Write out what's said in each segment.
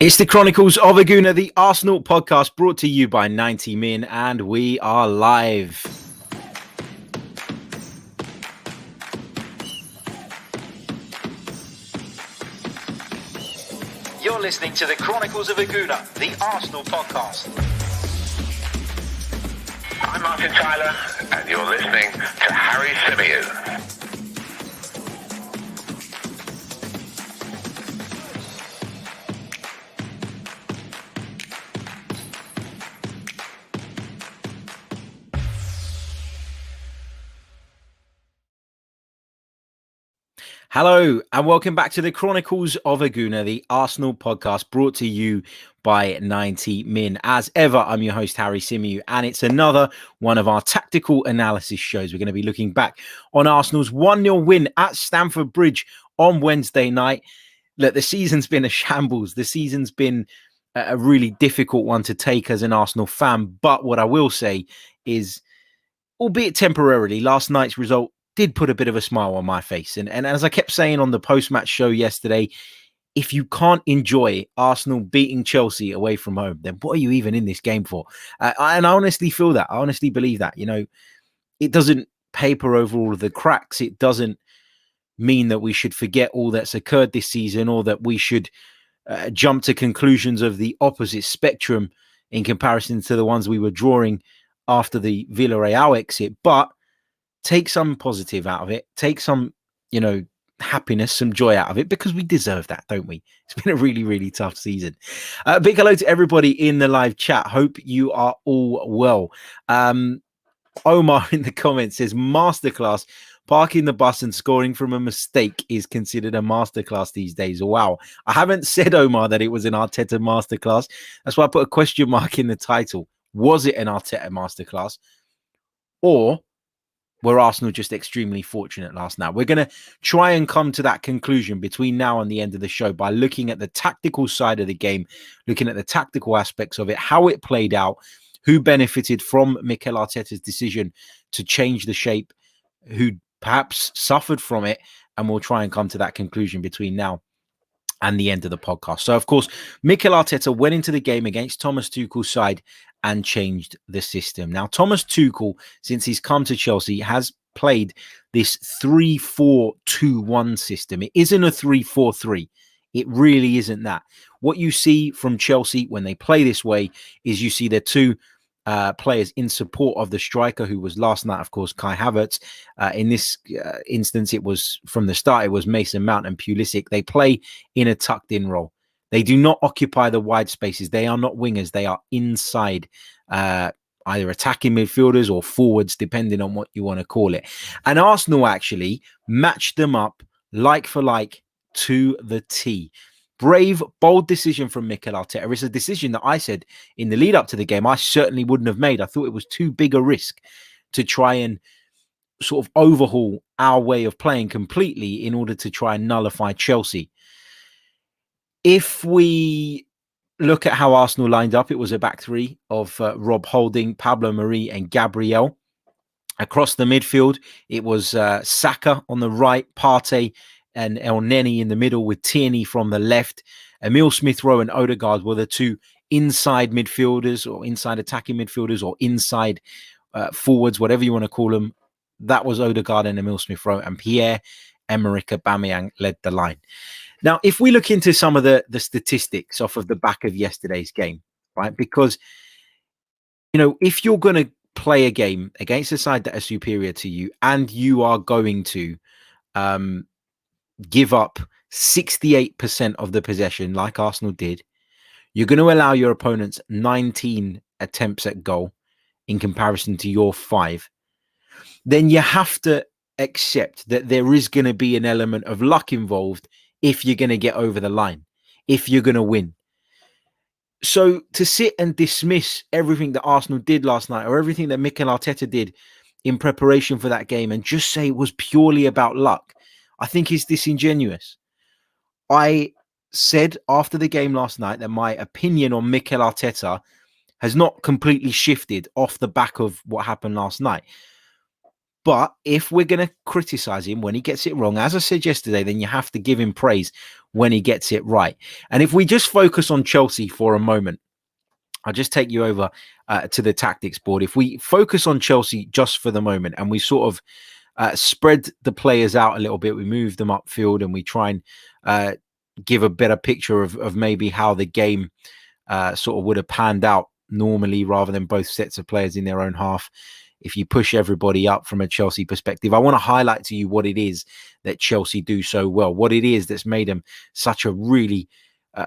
It's the Chronicles of a Gooner, the Arsenal podcast brought to you by 90 Min, and we are live. You're listening to the Chronicles of a Gooner, the Arsenal podcast. I'm Martin Tyler, and you're listening to Harry Symeou. Hello, and welcome back to the Chronicles of a Gooner, the Arsenal podcast brought to you by 90 Min. As ever, I'm your host, Harry Symeou, and it's another one of our tactical analysis shows. We're going to be looking back on Arsenal's 1-0 win at Stamford Bridge on Wednesday night. Look, the season's been a shambles. The season's been a really difficult one to take as an Arsenal fan. But what I will say is, albeit temporarily, last night's result did put a bit of a smile on my face. And as I kept saying on the post-match show yesterday, if you can't enjoy Arsenal beating Chelsea away from home, then what are you even in this game for? And I honestly feel that. I honestly believe that. You know, it doesn't paper over all of the cracks. It doesn't mean that we should forget all that's occurred this season, or that we should jump to conclusions of the opposite spectrum in comparison to the ones we were drawing after the Villarreal exit. But take some positive out of it. Take some, happiness, some joy out of it, because we deserve that, don't we? It's been a really, really tough season. Big hello to everybody in the live chat. Hope you are all well. Omar in the comments says, masterclass. Parking the bus and scoring from a mistake is considered a masterclass these days. Wow. I haven't said, Omar, that it was an Arteta masterclass. That's why I put a question mark in the title. Was it an Arteta masterclass? Or were Arsenal just extremely fortunate last night? We're going to try and come to that conclusion between now and the end of the show by looking at the tactical side of the game, looking at the tactical aspects of it, how it played out, who benefited from Mikel Arteta's decision to change the shape, who perhaps suffered from it, and we'll try and come to that conclusion between now and the end of the podcast. So, of course, Mikel Arteta went into the game against Thomas Tuchel's side and changed the system. Now, Thomas Tuchel, since he's come to Chelsea, has played this 3-4-2-1 system. It isn't a 3-4-3. It really isn't that. What you see from Chelsea when they play this way is you see their two players in support of the striker, who was last night, of course, Kai Havertz. In this instance, it was from the start, it was Mason Mount and Pulisic. They play in a tucked-in role. They do not occupy the wide spaces. They are not wingers. They are inside, either attacking midfielders or forwards, depending on what you want to call it. And Arsenal actually matched them up like for like to the T. Brave, bold decision from Mikel Arteta. It's a decision that I said in the lead up to the game I certainly wouldn't have made. I thought it was too big a risk to try and sort of overhaul our way of playing completely in order to try and nullify Chelsea. If we look at how Arsenal lined up, it was a back three of Rob Holding, Pablo Mari and Gabriel. Across the midfield, it was Saka on the right, Partey and El Neni in the middle, with Tierney from the left. Emile Smith-Rowe and Odegaard were the two inside midfielders, or inside attacking midfielders, or inside forwards, whatever you want to call them. That was Odegaard and Emile Smith-Rowe, and Pierre-Emerick Aubameyang led the line. Now, if we look into some of the statistics off of the back of yesterday's game, right? Because, if you're going to play a game against a side that are superior to you, and you are going to give up 68% of the possession like Arsenal did, you're going to allow your opponents 19 attempts at goal in comparison to your 5, then you have to accept that there is going to be an element of luck involved if you're going to get over the line, if you're going to win. So to sit and dismiss everything that Arsenal did last night, or everything that Mikel Arteta did in preparation for that game, and just say it was purely about luck, I think is disingenuous. I said after the game last night that my opinion on Mikel Arteta has not completely shifted off the back of what happened last night. But if we're going to criticize him when he gets it wrong, as I said yesterday, then you have to give him praise when he gets it right. And if we just focus on Chelsea for a moment, I'll just take you over to the tactics board. If we focus on Chelsea just for the moment and we sort of spread the players out a little bit, we move them upfield and we try and give a better picture of maybe how the game sort of would have panned out normally rather than both sets of players in their own half. If you push everybody up from a Chelsea perspective, I want to highlight to you what it is that Chelsea do so well, what it is that's made them such a really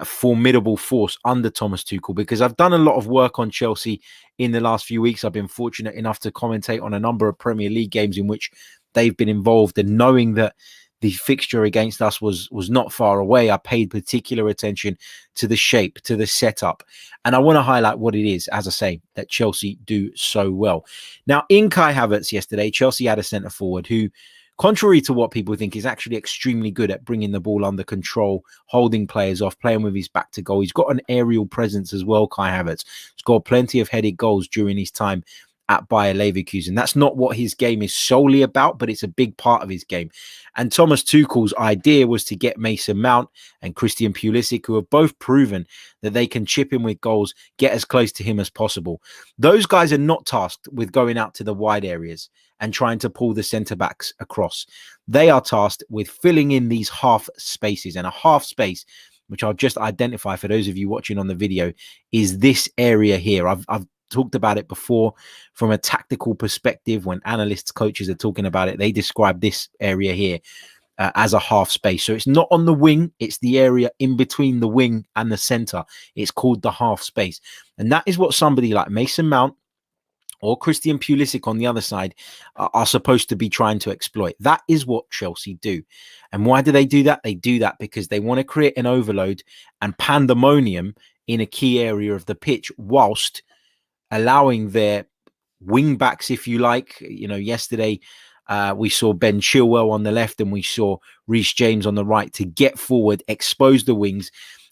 formidable force under Thomas Tuchel, because I've done a lot of work on Chelsea in the last few weeks. I've been fortunate enough to commentate on a number of Premier League games in which they've been involved, and knowing that the fixture against us was not far away, I paid particular attention to the shape, to the setup. And I want to highlight what it is, as I say, that Chelsea do so well. Now, in Kai Havertz yesterday, Chelsea had a centre forward who, contrary to what people think, is actually extremely good at bringing the ball under control, holding players off, playing with his back to goal. He's got an aerial presence as well, Kai Havertz. Scored plenty of headed goals during his time at Bayer Leverkusen. That's not what his game is solely about, but it's a big part of his game. And Thomas Tuchel's idea was to get Mason Mount and Christian Pulisic, who have both proven that they can chip in with goals, get as close to him as possible. Those guys are not tasked with going out to the wide areas and trying to pull the centre-backs across. They are tasked with filling in these half spaces. And a half space, which I'll just identify for those of you watching on the video, is this area here. I've talked about it before from a tactical perspective. When analysts, coaches are talking about it, they describe this area here as a half space. So it's not on the wing, it's the area in between the wing and the center. It's called the half space. And that is what somebody like Mason Mount or Christian Pulisic on the other side are supposed to be trying to exploit. That is what Chelsea do. And why do they do that? They do that because they want to create an overload and pandemonium in a key area of the pitch, whilst allowing their wing backs, if you like. You know, yesterday we saw Ben Chilwell on the left and we saw Reece James on the right to get forward, expose the wings.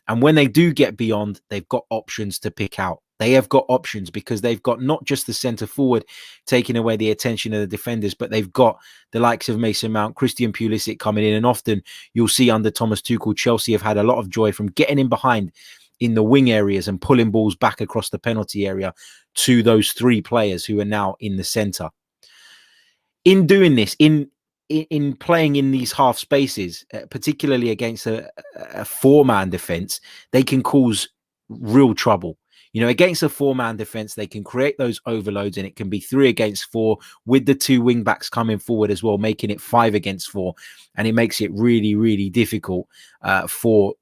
And when they do get beyond, they've got options to pick out. They have got options because they've got not just the centre forward taking away the attention of the defenders, but they've got the likes of Mason Mount, Christian Pulisic coming in. And often you'll see under Thomas Tuchel, Chelsea have had a lot of joy from getting in behind in the wing areas and pulling balls back across the penalty area to those three players who are now in the centre. In doing this, in playing in these half spaces, particularly against a four-man defence, they can cause real trouble. You know, against a four-man defence, they can create those overloads, and it can be 3 against 4 with the 2 wing backs coming forward as well, making it 5 against 4. And it makes it really, really difficult for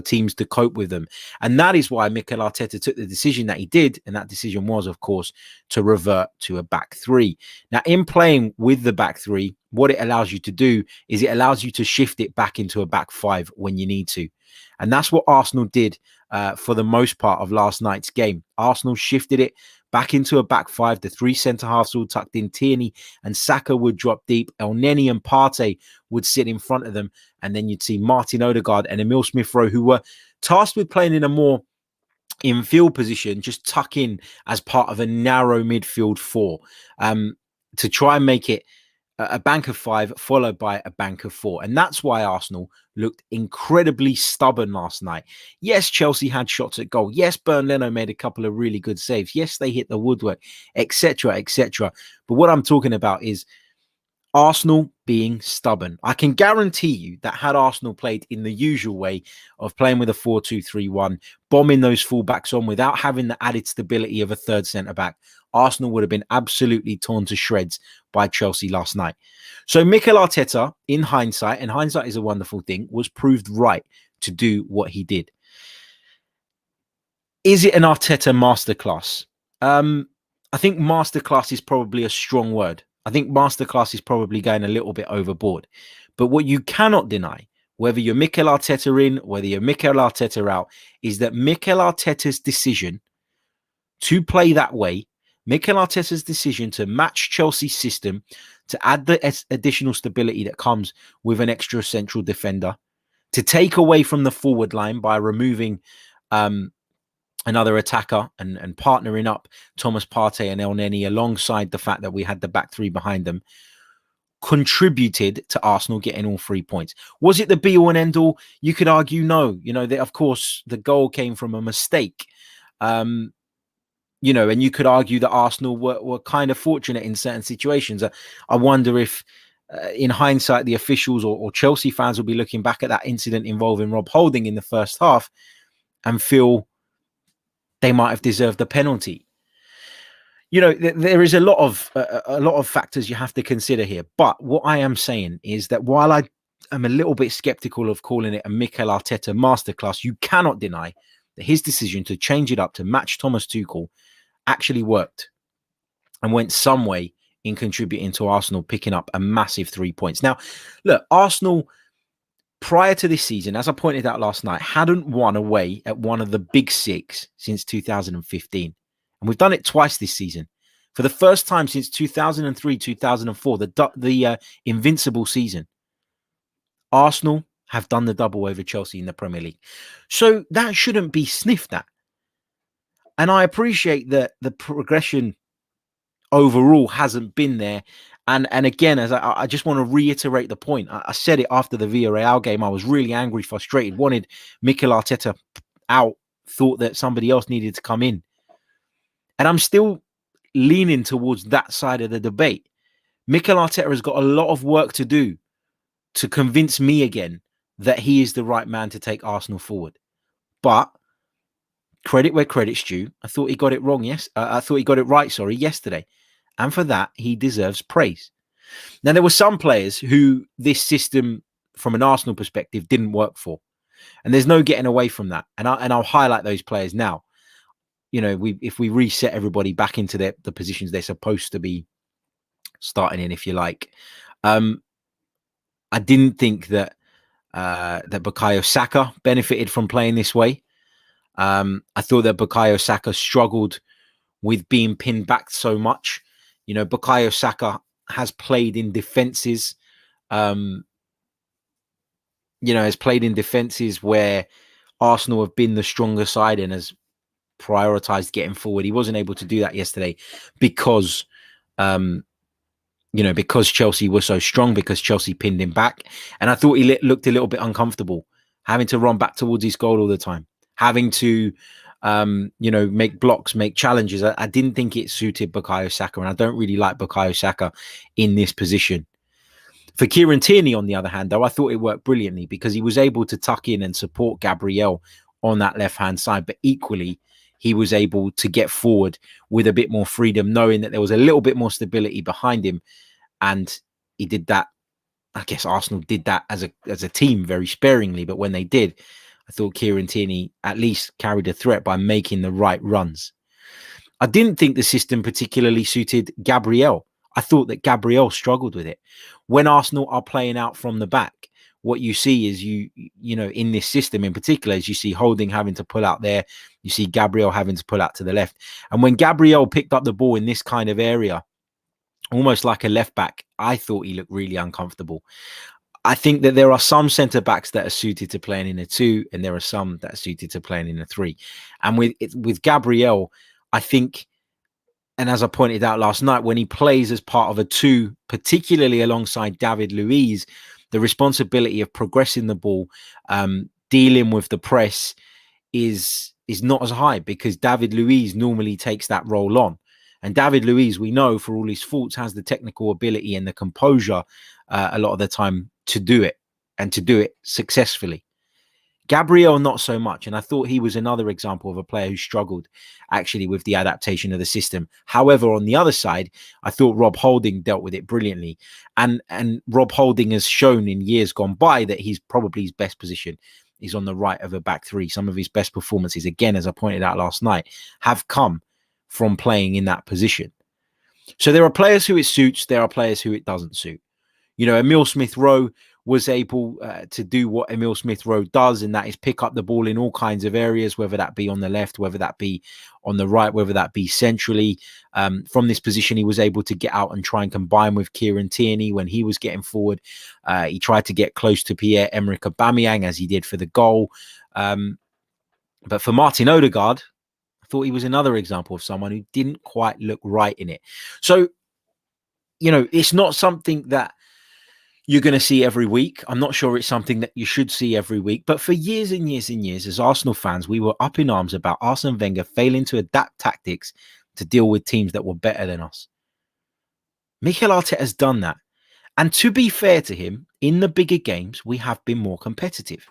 teams to cope with them. And that is why Mikel Arteta took the decision that he did. And that decision was, of course, to revert to a back 3. Now, in playing with the back 3, what it allows you to do is it allows you to shift it back into a back 5 when you need to. And that's what Arsenal did for the most part of last night's game. Arsenal shifted it back into a back 5. The 3 centre-halves all tucked in. Tierney and Saka would drop deep. Elneny and Partey would sit in front of them. And then you'd see Martin Odegaard and Emil Smith-Rowe, who were tasked with playing in a more in-field position, just tuck in as part of a narrow midfield 4 to try and make it a bank of 5 followed by a bank of 4. And that's why Arsenal looked incredibly stubborn last night. Yes, Chelsea had shots at goal. Yes, Bernd Leno made a couple of really good saves. Yes, they hit the woodwork, etc., etc. But what I'm talking about is Arsenal being stubborn. I can guarantee you that had Arsenal played in the usual way of playing with a 4-2-3-1, bombing those fullbacks on without having the added stability of a third centre-back, Arsenal would have been absolutely torn to shreds by Chelsea last night. So Mikel Arteta, in hindsight, and hindsight is a wonderful thing, was proved right to do what he did. Is it an Arteta masterclass? I think masterclass is probably a strong word. I think masterclass is probably going a little bit overboard. But what you cannot deny, whether you're Mikel Arteta in, whether you're Mikel Arteta out, is that Mikel Arteta's decision to play that way, Mikel Arteta's decision to match Chelsea's system, to add the additional stability that comes with an extra central defender, to take away from the forward line by removing another attacker and partnering up Thomas Partey and Elneny alongside the fact that we had the back 3 behind them. contributed to Arsenal getting all 3 points. Was it the be all and end all? You could argue no. That of course the goal came from a mistake. And you could argue that Arsenal were kind of fortunate in certain situations. I wonder if, in hindsight, the officials or Chelsea fans will be looking back at that incident involving Rob Holding in the first half and feel they might have deserved the penalty. There is a lot of factors you have to consider here. But what I am saying is that while I am a little bit skeptical of calling it a Mikel Arteta masterclass, you cannot deny that his decision to change it up to match Thomas Tuchel actually worked and went some way in contributing to Arsenal picking up a massive 3 points. Now, look, Arsenal, prior to this season, as I pointed out last night, hadn't won away at one of the big six since 2015. And we've done it twice this season. For the first time since 2003, 2004, the invincible season, Arsenal have done the double over Chelsea in the Premier League. So that shouldn't be sniffed at. And I appreciate that the progression overall hasn't been there. And again, as I just want to reiterate the point. I said it after the Villarreal game. I was really angry, frustrated, wanted Mikel Arteta out, thought that somebody else needed to come in. And I'm still leaning towards that side of the debate. Mikel Arteta has got a lot of work to do to convince me again that he is the right man to take Arsenal forward. But credit where credit's due. I thought he got it wrong. I thought he got it right. Yesterday. And for that, he deserves praise. Now, there were some players who this system, from an Arsenal perspective, didn't work for. And there's no getting away from that. And I'll highlight those players now. If we reset everybody back into the positions they're supposed to be starting in, if you like. I didn't think that Bukayo Saka benefited from playing this way. I thought that Bukayo Saka struggled with being pinned back so much. Bukayo Saka has played in defenses, has played in defenses where Arsenal have been the stronger side and has prioritized getting forward. He wasn't able to do that yesterday because Chelsea were so strong, because Chelsea pinned him back. And I thought he looked a little bit uncomfortable, having to run back towards his goal all the time, having to, make blocks, make challenges. I didn't think it suited Bukayo Saka, and I don't really like Bukayo Saka in this position. For Kieran Tierney, on the other hand, though, I thought it worked brilliantly because he was able to tuck in and support Gabriel on that left-hand side, but equally, he was able to get forward with a bit more freedom, knowing that there was a little bit more stability behind him. And he did that. I guess Arsenal did that as a team very sparingly, but when they did, I thought Kieran Tierney at least carried a threat by making the right runs. I didn't think the system particularly suited Gabriel. I thought that Gabriel struggled with it. When Arsenal are playing out from the back, what you see is in this system in particular, is you see Holding having to pull out there. You see Gabriel having to pull out to the left. And when Gabriel picked up the ball in this kind of area, almost like a left back, I thought he looked really uncomfortable. I think that there are some centre backs that are suited to playing in a 2, and there are some that are suited to playing in a 3. And with Gabriel, I think, and as I pointed out last night, when he plays as part of a 2, particularly alongside David Luiz, the responsibility of progressing the ball, dealing with the press is not as high, because David Luiz normally takes that role on. And David Luiz, we know, for all his faults, has the technical ability and the composure a lot of the time to do it, and to do it successfully. Gabriel, not so much. And I thought he was another example of a player who struggled actually with the adaptation of the system. However, on the other side, I thought Rob Holding dealt with it brilliantly. And Rob Holding has shown in years gone by that he's probably his best position is on the right of a back 3. Some of his best performances, again, as I pointed out last night, have come from playing in that position. So there are players who it suits, there are players who it doesn't suit. Emile Smith-Rowe was able to do what Emile Smith-Rowe does, and that is pick up the ball in all kinds of areas, whether that be on the left, whether that be on the right, whether that be centrally. From this position, he was able to get out and try and combine with Kieran Tierney when he was getting forward. He tried to get close to Pierre-Emerick Aubameyang, as he did for the goal. But for Martin Odegaard, I thought he was another example of someone who didn't quite look right in it. So, it's not something that you're going to see every week. I'm not sure it's something that you should see every week, but for years and years and years, as Arsenal fans, we were up in arms about Arsene Wenger failing to adapt tactics to deal with teams that were better than us. Mikel Arteta has done that. And to be fair to him, in the bigger games, we have been more competitive.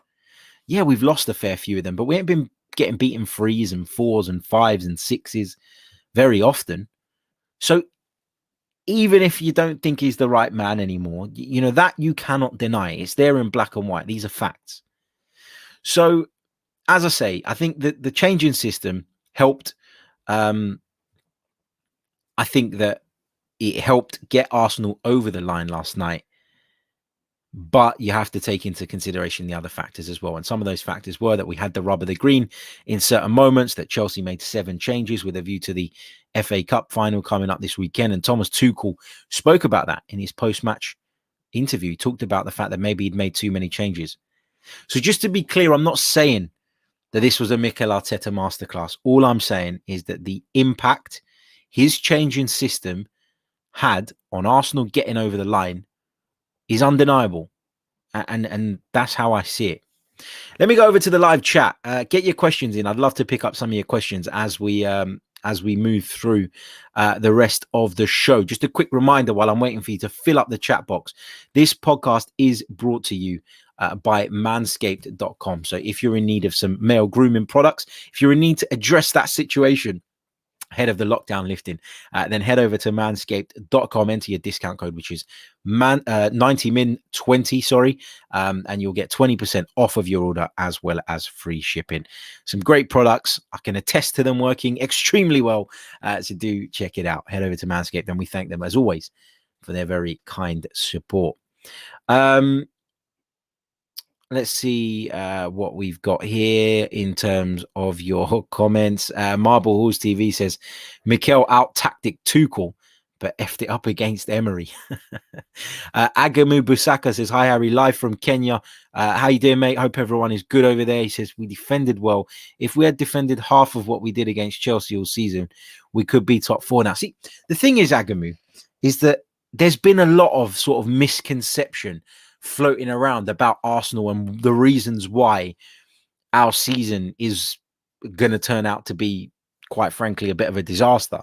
Yeah, we've lost a fair few of them, but we ain't been getting beaten 3s and 4s and 5s and 6s very often. So even if you don't think he's the right man anymore, you know, that you cannot deny. It's there in black and white. These are facts. So, as I say, I think that the change in system helped. I think that it helped get Arsenal over the line last night. But you have to take into consideration the other factors as well. And some of those factors were that we had the rub of the green in certain moments, that Chelsea made 7 changes with a view to the FA Cup final coming up this weekend. And Thomas Tuchel spoke about that in his post-match interview. He talked about the fact that maybe he'd made too many changes. So just to be clear, I'm not saying that this was a Mikel Arteta masterclass. All I'm saying is that the impact his change in system had on Arsenal getting over the line is undeniable, and that's how I see it. Let me go over to the live chat. Get your questions in. I'd love to pick up some of your questions as we move through the rest of the show. Just a quick reminder while I'm waiting for you to fill up the chat box. This podcast is brought to you by manscaped.com. So if you're in need of some male grooming products, if you're in need to address that situation ahead of the lockdown lifting, then head over to manscaped.com, enter your discount code, which is 90min20, and you'll get 20% off of your order as well as free shipping. Some great products. I can attest to them working extremely well, so do check it out. Head over to Manscaped, and we thank them as always for their very kind support. Let's see what we've got here in terms of your comments. Marble Halls TV says, Mikel out-tactic Tuchel, but effed it up against Emery. Agamu Busaka says, hi, Harry, live from Kenya. How you doing, mate? Hope everyone is good over there. He says, we defended well. If we had defended half of what we did against Chelsea all season, we could be top 4 now. See, the thing is, Agamu, is that there's been a lot of sort of misconception floating around about Arsenal and the reasons why our season is going to turn out to be, quite frankly, a bit of a disaster.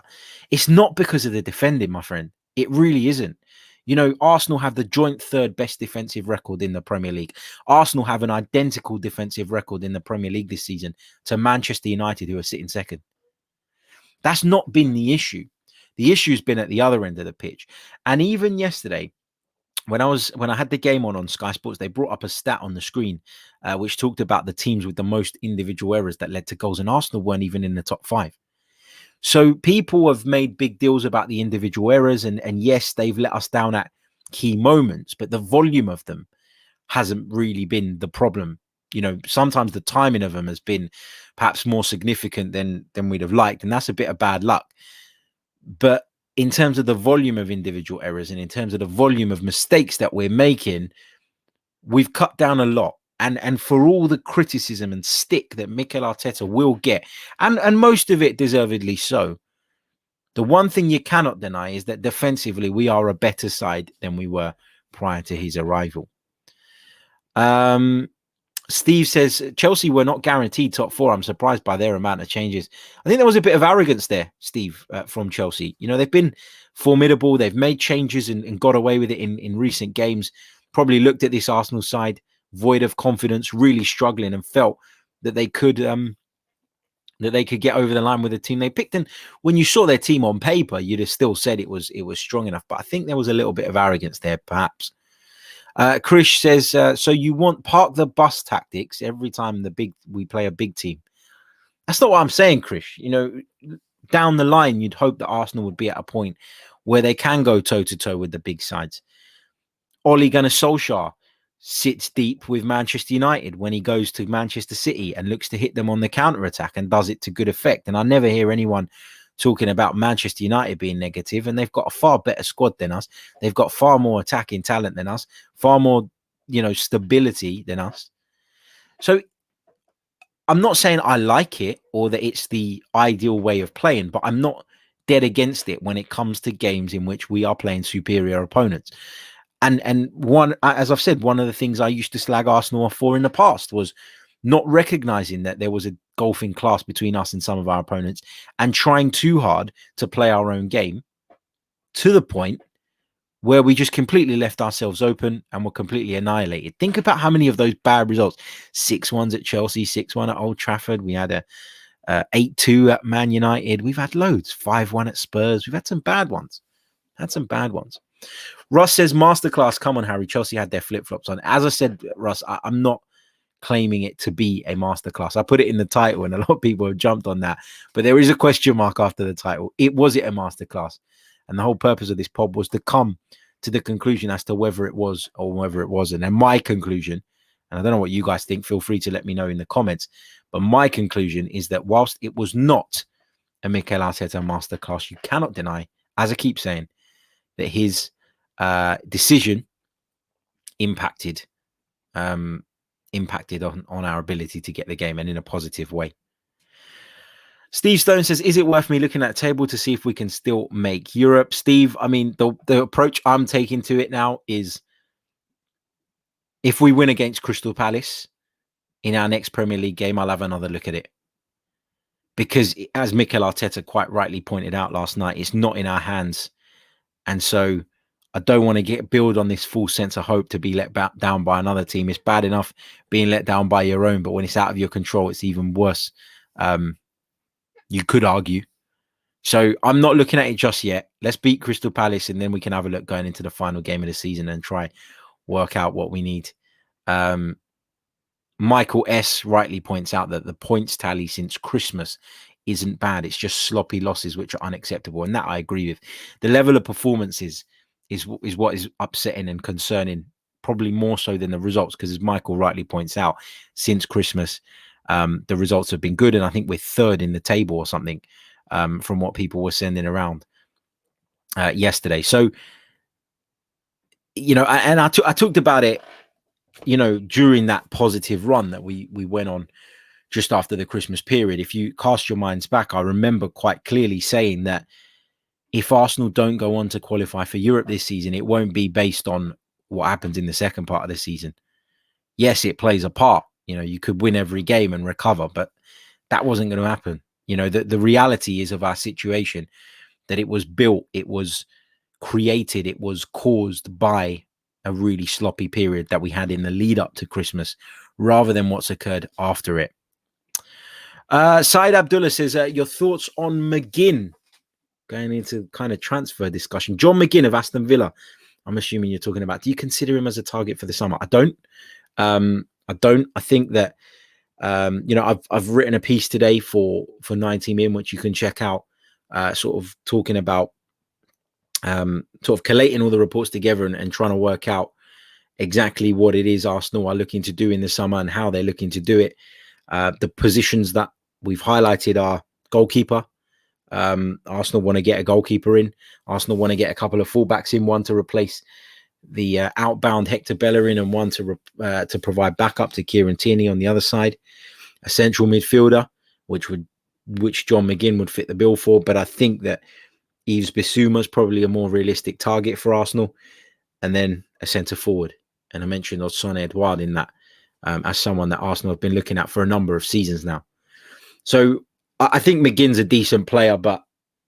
It's not because of the defending, my friend. It really isn't. You know, Arsenal have the joint 3rd best defensive record in the Premier League. Arsenal have an identical defensive record in the Premier League this season to Manchester United, who are sitting 2nd. That's not been the issue. The issue has been at the other end of the pitch. And even yesterday, when I had the game on Sky Sports, they brought up a stat on the screen, which talked about the teams with the most individual errors that led to goals, and Arsenal weren't even in the top 5. So people have made big deals about the individual errors, and yes, they've let us down at key moments, but the volume of them hasn't really been the problem. You know, sometimes the timing of them has been perhaps more significant than we'd have liked, and that's a bit of bad luck. But in terms of the volume of individual errors and in terms of the volume of mistakes that we're making, we've cut down a lot. And for all the criticism and stick that Mikel Arteta will get, and most of it deservedly so, the one thing you cannot deny is that defensively we are a better side than we were prior to his arrival. Steve says, Chelsea were not guaranteed top 4. I'm surprised by their amount of changes. I think there was a bit of arrogance there, Steve, from Chelsea. You know, they've been formidable. They've made changes and got away with it in recent games. Probably looked at this Arsenal side, void of confidence, really struggling, and felt that they could get over the line with the team they picked. And when you saw their team on paper, you'd have still said it was strong enough. But I think there was a little bit of arrogance there, perhaps. Krish says, so you want park the bus tactics every time we play a big team? That's not what I'm saying, Krish. You know, down the line, you'd hope that Arsenal would be at a point where they can go toe-to-toe with the big sides. Ole Gunnar Solskjaer sits deep with Manchester United when he goes to Manchester City and looks to hit them on the counter-attack and does it to good effect. And I never hear anyone talking about Manchester United being negative, and they've got a far better squad than us. They've got far more attacking talent than us, far more, stability than us. So I'm not saying I like it or that it's the ideal way of playing, but I'm not dead against it when it comes to games in which we are playing superior opponents. And one, as I've said, one of the things I used to slag Arsenal off for in the past was not recognizing that there was a golfing class between us and some of our opponents, and trying too hard to play our own game to the point where we just completely left ourselves open and were completely annihilated. Think about how many of those bad results: 6-1s at Chelsea, 6-1 at Old Trafford. We had a 8-2 at Man United. We've had loads. 5-1 at Spurs. We've had some bad ones. Russ says, masterclass. Come on, Harry. Chelsea had their flip-flops on. As I said, Russ, I'm not claiming it to be a masterclass. I put it in the title and a lot of people have jumped on that. But there is a question mark after the title. Was it a masterclass? And the whole purpose of this pod was to come to the conclusion as to whether it was or whether it wasn't. And my conclusion, and I don't know what you guys think, feel free to let me know in the comments, but my conclusion is that whilst it was not a Mikel Arteta masterclass, you cannot deny, as I keep saying, that his decision impacted on our ability to get the game, and in a positive way. Steve Stone says, is it worth me looking at the table to see if we can still make Europe? Steve, I mean, the approach I'm taking to it now is, if we win against Crystal Palace in our next Premier League game, I'll have another look at it. Because as Mikel Arteta quite rightly pointed out last night, it's not in our hands. And so I don't want to build on this false sense of hope to be let down by another team. It's bad enough being let down by your own, but when it's out of your control, it's even worse. You could argue. So I'm not looking at it just yet. Let's beat Crystal Palace, and then we can have a look going into the final game of the season and try work out what we need. Michael S. rightly points out that the points tally since Christmas isn't bad. It's just sloppy losses, which are unacceptable. And that I agree with. The level of performances is what is upsetting and concerning, probably more so than the results, because as Michael rightly points out, since Christmas, the results have been good. And I think we're third in the table or something, from what people were sending around yesterday. So, and I talked about it, during that positive run that we went on just after the Christmas period. If you cast your minds back, I remember quite clearly saying that if Arsenal don't go on to qualify for Europe this season, it won't be based on what happens in the second part of the season. Yes, it plays a part. You could win every game and recover, but that wasn't going to happen. The reality is of our situation, that it was built, it was created, it was caused by a really sloppy period that we had in the lead up to Christmas, rather than what's occurred after it. Saeed Abdullah says, your thoughts on McGinn, going into kind of transfer discussion. John McGinn of Aston Villa, I'm assuming you're talking about. Do you consider him as a target for the summer? I don't. I think that, I've written a piece today for 90 Min, which you can check out, sort of talking about, sort of collating all the reports together and trying to work out exactly what it is Arsenal are looking to do in the summer and how they're looking to do it. The positions that we've highlighted are goalkeeper. Arsenal want to get a goalkeeper in. Arsenal want to get a couple of fullbacks in, one to replace the outbound Hector Bellerin, and one to provide backup to Kieran Tierney on the other side. A central midfielder, which John McGinn would fit the bill for. But I think that Yves Bissouma is probably a more realistic target for Arsenal. And then a centre forward. And I mentioned Odsonne Edouard in that, as someone that Arsenal have been looking at for a number of seasons now. So I think McGinn's a decent player, but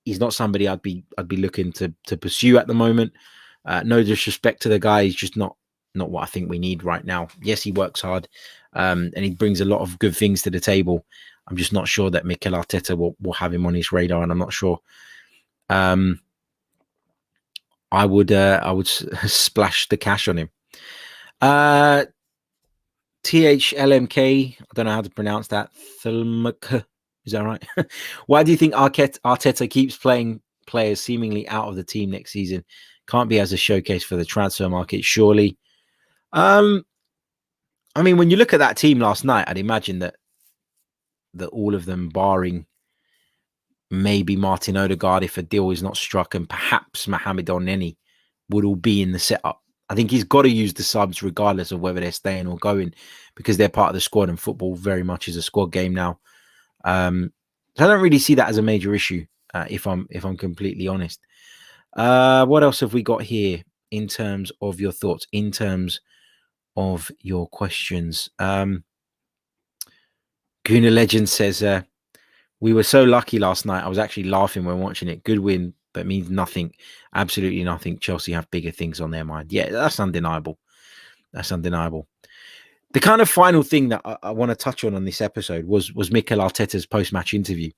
he's not somebody I'd be looking to pursue at the moment. No disrespect to the guy, he's just not what I think we need right now. Yes, he works hard, and he brings a lot of good things to the table. I'm just not sure that Mikel Arteta will have him on his radar, and I'm not sure. I would splash the cash on him. THLMK, I don't know how to pronounce that. Thelmk, is that right? Why do you think Arteta keeps playing players seemingly out of the team next season? Can't be as a showcase for the transfer market, surely. I mean, when you look at that team last night, I'd imagine that all of them, barring maybe Martin Odegaard, if a deal is not struck, and perhaps Mohamed Elneny, would all be in the setup. I think he's got to use the subs regardless of whether they're staying or going, because they're part of the squad, and football very much is a squad game now. So I don't really see that as a major issue, if I'm completely honest. What else have we got here? in terms of your thoughts, in terms of your questions. Gooner Legend says, we were so lucky last night. I was actually laughing when watching it. Good win, but means nothing. Absolutely nothing. Chelsea have bigger things on their mind. Yeah, that's undeniable. That's undeniable. The kind of final thing that I want to touch on this episode was Mikel Arteta's post-match interview.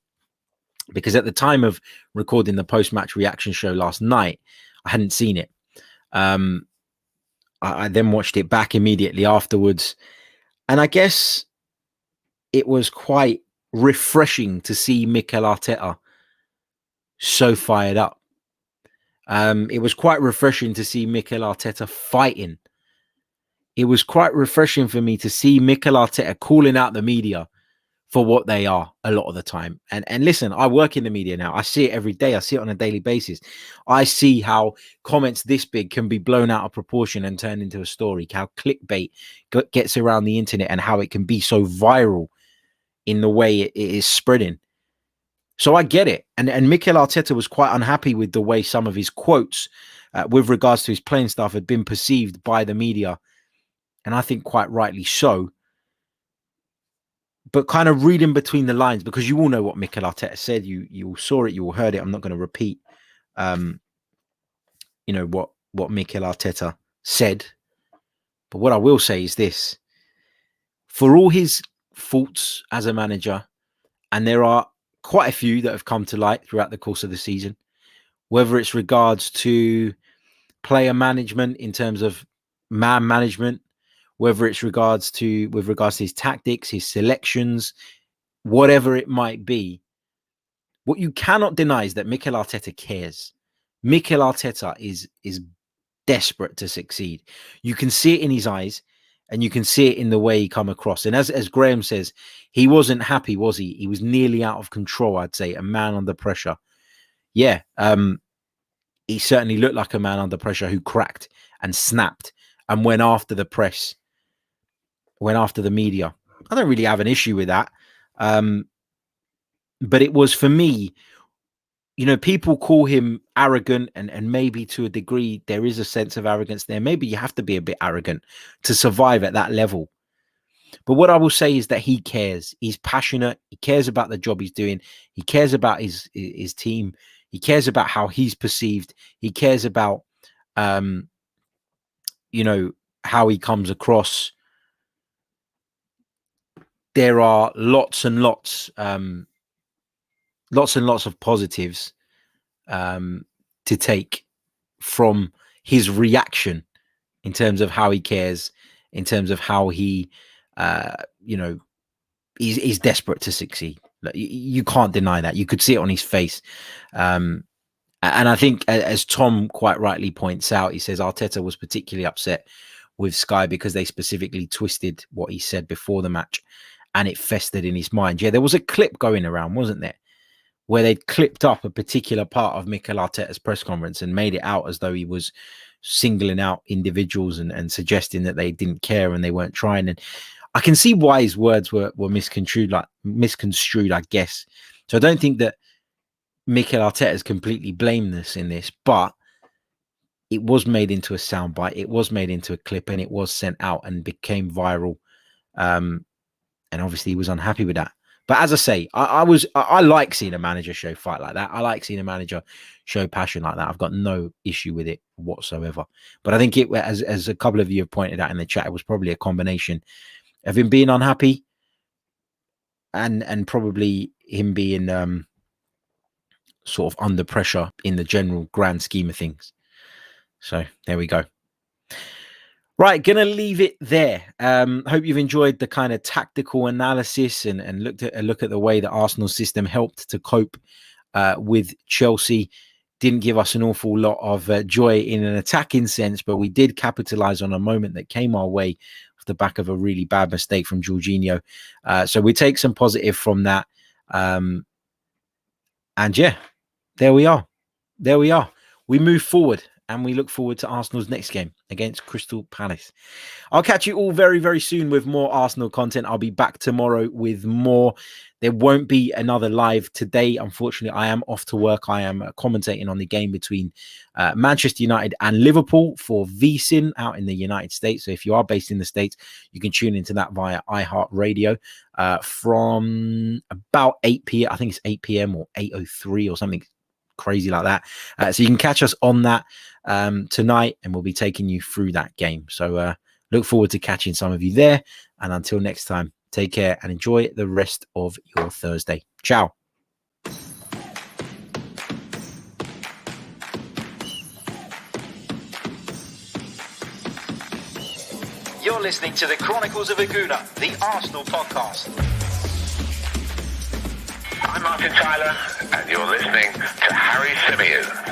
Because at the time of recording the post-match reaction show last night, I hadn't seen it. I then watched it back immediately afterwards. And I guess it was quite refreshing to see Mikel Arteta so fired up. It was quite refreshing to see Mikel Arteta fighting. It was quite refreshing for me to see Mikel Arteta calling out the media for what they are a lot of the time. And listen, I work in the media now. I see it every day. I see it on a daily basis. I see how comments this big can be blown out of proportion and turned into a story, how clickbait gets around the internet and how it can be so viral in the way it is spreading. So I get it. And Mikel Arteta was quite unhappy with the way some of his quotes with regards to his playing staff had been perceived by the media. And I think quite rightly so. But kind of reading between the lines, because you all know what Mikel Arteta said. You all saw it, you all heard it. I'm not going to repeat, what Mikel Arteta said. But what I will say is this. For all his faults as a manager, and there are quite a few that have come to light throughout the course of the season, whether it's regards to player management in terms of man management, whether it's with regards to his tactics, his selections, whatever it might be, what you cannot deny is that Mikel Arteta cares. Mikel Arteta is desperate to succeed. You can see it in his eyes, and you can see it in the way he come across. And as Graham says, he wasn't happy, was he? He was nearly out of control, I'd say, a man under pressure. Yeah, he certainly looked like a man under pressure who cracked and snapped and went after the press, went after the media. I don't really have an issue with that. But it was, for me, people call him arrogant, and maybe to a degree there is a sense of arrogance there. Maybe you have to be a bit arrogant to survive at that level. But what I will say is that he cares. He's passionate. He cares about the job he's doing. He cares about his team. He cares about how he's perceived. He cares about, how he comes across. There are lots and lots of positives to take from his reaction in terms of how he cares, in terms of how he, he's desperate to succeed. You can't deny that. You could see it on his face. And I think, as Tom quite rightly points out, he says Arteta was particularly upset with Sky because they specifically twisted what he said before the match, and it festered in his mind. Yeah, there was a clip going around, wasn't there, where they'd clipped up a particular part of Mikel Arteta's press conference and made it out as though he was singling out individuals and suggesting that they didn't care and they weren't trying. And I can see why his words were misconstrued, I guess. So I don't think that Mikel Arteta is completely blameless in this, but it was made into a soundbite. It was made into a clip, and it was sent out and became viral. And obviously he was unhappy with that. But as I say, I like seeing a manager show fight like that. I like seeing a manager show passion like that. I've got no issue with it whatsoever. But I think it, as a couple of you have pointed out in the chat, it was probably a combination of him being unhappy and probably him being sort of under pressure in the general grand scheme of things. So there we go. Right, gonna leave it there. Hope you've enjoyed the kind of tactical analysis and look at the way the Arsenal system helped to cope with Chelsea. Didn't give us an awful lot of joy in an attacking sense, but we did capitalize on a moment that came our way off the back of a really bad mistake from Jorginho. So we take some positive from that. And yeah, there we are. We move forward, and we look forward to Arsenal's next game. against Crystal Palace. I'll catch you all very, very soon with more Arsenal content. I'll be back tomorrow with more. There won't be another live today. Unfortunately, I am off to work. I am commentating on the game between Manchester United and Liverpool for VSIN out in the United States. So if you are based in the States, you can tune into that via iHeartRadio from about 8 p.m. I think it's 8 p.m. or 8:03 or something crazy like that. So you can catch us on that tonight, and we'll be taking you through that game. So look forward to catching some of you there. And until next time, take care and enjoy the rest of your Thursday. Ciao. You're listening to the Chronicles of a Gooner, the Arsenal podcast. I'm Martin Tyler, and you're listening to Harry Symeou.